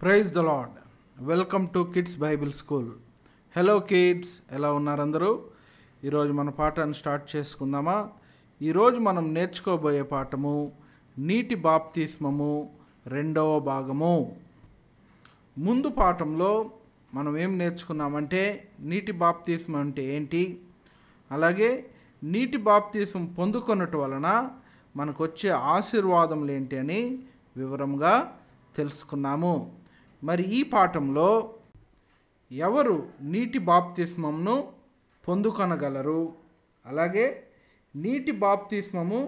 Praise the Lord. Welcome to kids Bible school. Hello kids, ఎలా ఉన్నారు అందరూ? ఈరోజు మన పాఠాన్ని స్టార్ట్ చేసుకుందామా? ఈరోజు మనం నేర్చుకోబోయే పాఠము నీటి బాప్తిస్మము 2వ భాగము. ముందు పాఠంలో మనం ఏం నేర్చుకున్నామంటే నీటి బాప్తిస్మం అంటే ఏంటి, అలాగే నీటి బాప్తిస్మం పొందుకొనటం వలన మనకు వచ్చే ఆశీర్వాదములు ఏంటి అని వివరంగా తెలుసుకున్నాము. మరి ఈ పాఠంలో ఎవరు నీటి బాప్తిస్మంను పొందుకొనగలరు, అలాగే నీటి బాప్తిస్మము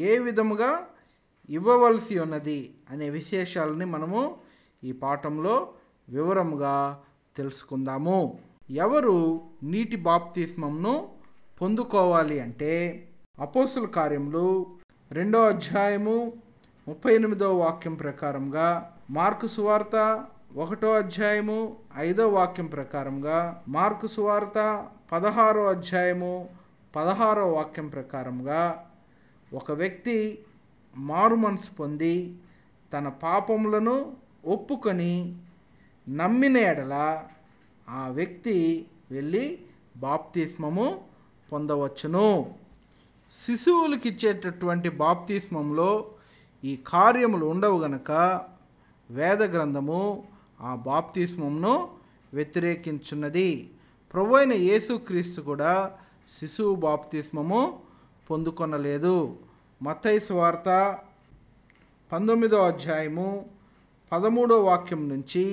ఏ విధముగా ఇవ్వవలసి ఉన్నది అనే విశేషాలని మనము ఈ పాఠంలో వివరముగా తెలుసుకుందాము. ఎవరు నీటి బాప్తిస్మంను పొందుకోవాలి అంటే అపోస్తుల కార్యములు 2వ అధ్యాయము 38వ వాక్యం ప్రకారంగా, మార్కు సువార్త 1వ అధ్యాయము 5వ వాక్యం ప్రకారంగా, మార్కు సువార్త 16వ అధ్యాయము 16వ వాక్యం ప్రకారంగా ఒక వ్యక్తి మారు మనసు పొంది తన పాపములను ఒప్పుకొని నమ్మిన ఎడల ఆ వ్యక్తి వెళ్ళి బాప్తిస్మము పొందవచ్చును. శిశువులకు ఇచ్చేటటువంటి బాప్తిస్మంలో ఈ కార్యములు ఉండవు గనక వేద గ్రంథము ఆ బాప్తిస్మంను వ్యతిరేకించున్నది. ప్రభువైన యేసుక్రీస్తు కూడా శిశువు బాప్తిస్మము పొందుకొనలేదు. మత్తయి సువార్త 19వ అధ్యాయము 13వ వాక్యం నుంచి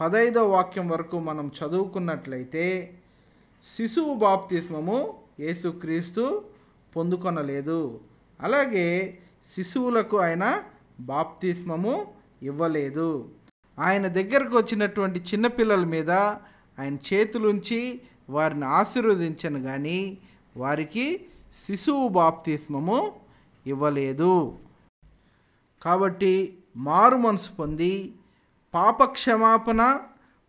15వ వాక్యం వరకు మనం చదువుకున్నట్లయితే శిశువు బాప్తిస్మము యేసుక్రీస్తు పొందుకొనలేదు. అలాగే శిశువులకు ఆయన బాప్తిస్మము ఇవ్వలేదు. ఆయన దగ్గరకు వచ్చినటువంటి చిన్నపిల్లల మీద ఆయన చేతులుంచి వారిని ఆశీర్వదించను కానీ వారికి శిశువు బాప్తిస్మము ఇవ్వలేదు. కాబట్టి మారు మనసు పొంది పాపక్షమాపణ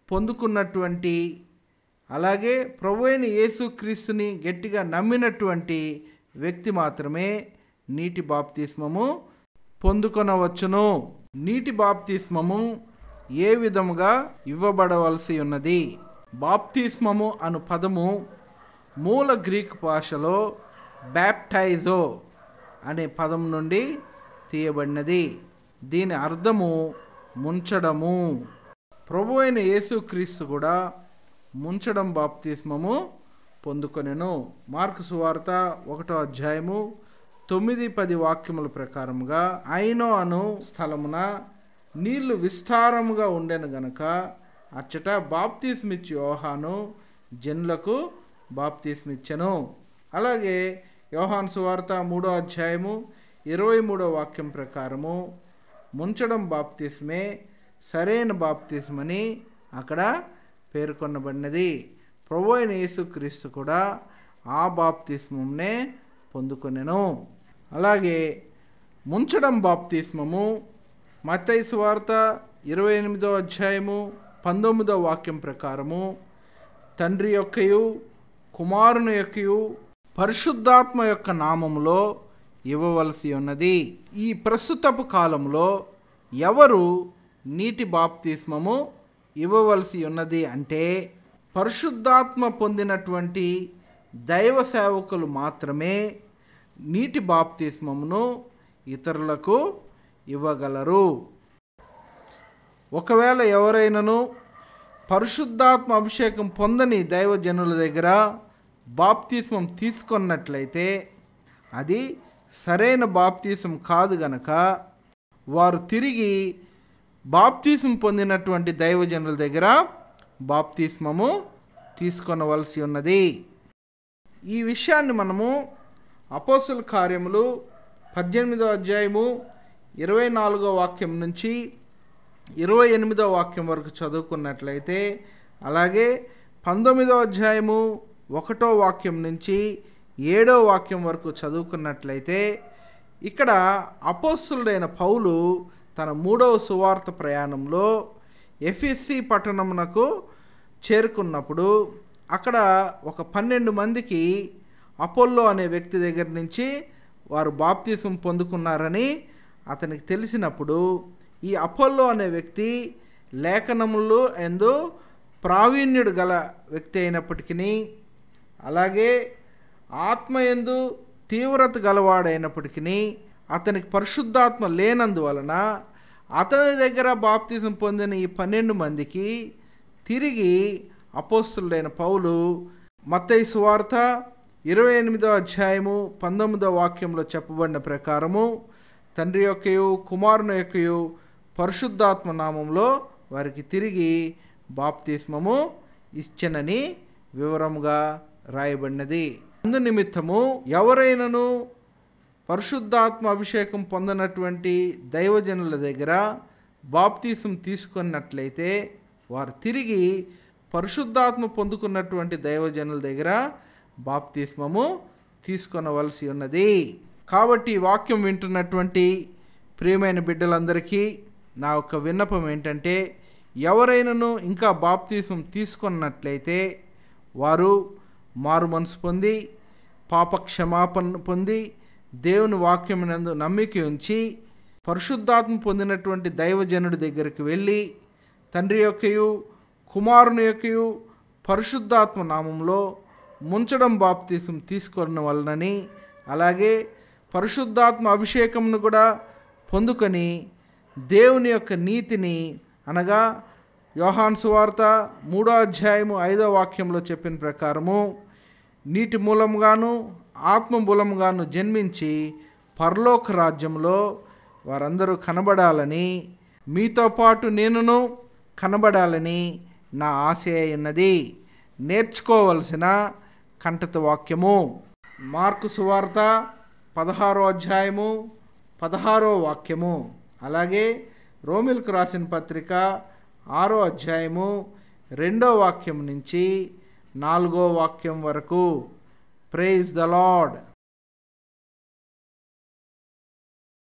పొందుకున్నటువంటి, అలాగే ప్రభువైన యేసుక్రీస్తుని గట్టిగా నమ్మినటువంటి వ్యక్తి మాత్రమే నీటి బాప్తిస్మము పొందుకొనవచ్చును. నీటి బాప్తిస్మము ఏ విధముగా ఇవ్వబడవలసి ఉన్నది? బాప్తిస్మము అను పదము మూల గ్రీక్ భాషలో బ్యాప్టైజో అనే పదం నుండి తీయబడినది. దీని అర్థము ముంచడము. ప్రభువైన యేసుక్రీస్తు కూడా ముంచడం బాప్తిస్మము పొందుకొనెను. మార్కు సువార్త 1వ అధ్యాయము 9-10 వాక్యముల ప్రకారముగా, ఐనో అను స్థలమున నీళ్లు విస్తారముగా ఉండెను గనక అచ్చట బాప్తిస్మిచ్చి యోహాను జనులకు బాప్తిస్మిచ్చెను. అలాగే యోహాను సువార్త 3వ అధ్యాయము 23వ వాక్యం ప్రకారము ముంచడం బాప్తిస్మే సరైన బాప్తిస్మని అక్కడ పేర్కొనబడినది. ప్రభువైన యేసుక్రీస్తు కూడా ఆ బాప్తిస్మంనే పొందుకొనెను. అలాగే ముంచడం బాప్తిస్మము మత్తయి సువార్త 28వ అధ్యాయము 19వ వాక్యం ప్రకారము తండ్రి యొక్కయు కుమారుని యొక్కయు పరిశుద్ధాత్మ యొక్క నామములో ఇవ్వవలసి ఉన్నది. ఈ ప్రస్తుతపు కాలంలో ఎవరు నీటి బాప్తిస్మము ఇవ్వవలసి ఉన్నది అంటే పరిశుద్ధాత్మ పొందినటువంటి దైవ సేవకులు మాత్రమే నీటి బాప్తిస్మమును ఇతరులకు ఇవ్వగలరు. ఒకవేళ ఎవరైనాను పరిశుద్ధాత్మ అభిషేకం పొందని దైవజనుల దగ్గర బాప్తిస్మం తీసుకున్నట్లయితే అది సరైన బాప్తిస్మం కాదు గనక వారు తిరిగి బాప్తిస్మం పొందినటువంటి దైవజనుల దగ్గర బాప్తిస్మము తీసుకొనవలసి ఉన్నది. ఈ విషయాన్ని మనము అపోస్తుల కార్యములు 18వ అధ్యాయము 24వ వాక్యం నుంచి 28వ వాక్యం వరకు చదువుకున్నట్లయితే, అలాగే 19వ అధ్యాయము 1వ వాక్యం నుంచి 7వ వాక్యం వరకు చదువుకున్నట్లయితే ఇక్కడ అపోస్తులుడైన పౌలు తన 3వ సువార్త ప్రయాణంలో ఎఫెసీ పట్టణమునకు చేరుకున్నప్పుడు అక్కడ ఒక 12 మందికి అపోల్లో అనే వ్యక్తి దగ్గర నుంచి వారు బాప్తిస్మం పొందుకున్నారని అతనికి తెలిసినప్పుడు ఈ అపోల్లో అనే వ్యక్తి లేఖనములు ఎందు ప్రావీణ్యుడు గల వ్యక్తి అయినప్పటికీ, అలాగే ఆత్మ యందు తీవ్రత గలవాడైనప్పటికీ అతనికి పరిశుద్ధాత్మ లేనందువలన అతని దగ్గర బాప్తిజం పొందిన ఈ 12 మందికి తిరిగి అపోస్తలుడైన పౌలు మత్తయి సువార్త 28వ అధ్యాయము 19వ వాక్యంలో చెప్పబడిన ప్రకారము తండ్రి యొక్కయు కుమారుని యొక్కయు పరిశుద్ధాత్మ నామంలో వారికి తిరిగి బాప్తిస్మము ఇచ్చెనని వివరముగా రాయబడినది. అందు నిమిత్తము ఎవరైనను పరిశుద్ధాత్మ అభిషేకం పొందినటువంటి దైవజనుల దగ్గర బాప్తిసం తీసుకున్నట్లయితే వారు తిరిగి పరిశుద్ధాత్మ పొందుకున్నటువంటి దైవజనుల దగ్గర బాప్తిస్మము తీసుకొనవలసి ఉన్నది. కాబట్టి వాక్యం వింటున్నటువంటి ప్రియమైన బిడ్డలందరికీ నా యొక్క విన్నపం ఏంటంటే, ఎవరైనాను ఇంకా బాప్తిసం తీసుకున్నట్లయితే వారు మారు మనసు పొంది పాప క్షమాపణ పొంది దేవుని వాక్యమునందు నమ్మిక ఉంచి పరిశుద్ధాత్మ పొందినటువంటి దైవజనుడి దగ్గరికి వెళ్ళి తండ్రి యొక్కయు కుమారుని యొక్కయు పరిశుద్ధాత్మ నామంలో ముంచడం బాప్తిసం తీసుకున్న వలనని, అలాగే పరిశుద్ధాత్మ అభిషేకంను కూడా పొందుకొని దేవుని యొక్క నీతిని, అనగా యోహాను సువార్త 3వ అధ్యాయము 5వ వాక్యంలో చెప్పిన ప్రకారము నీటి మూలంగాను ఆత్మ మూలంగాను జన్మించి పరలోక రాజ్యంలో వారందరూ కనబడాలని, మీతో పాటు నేనును కనబడాలని నా ఆశ ఉన్నది. నేర్చుకోవలసిన కంఠత వాక్యము మార్కు సువార్త 16వ అధ్యాయము 16వ వాక్యము, అలాగే రోమిలకు రాసిన పత్రిక 6వ అధ్యాయము 2వ వాక్యం నుంచి 4వ వాక్యం వరకు. Praise the lord.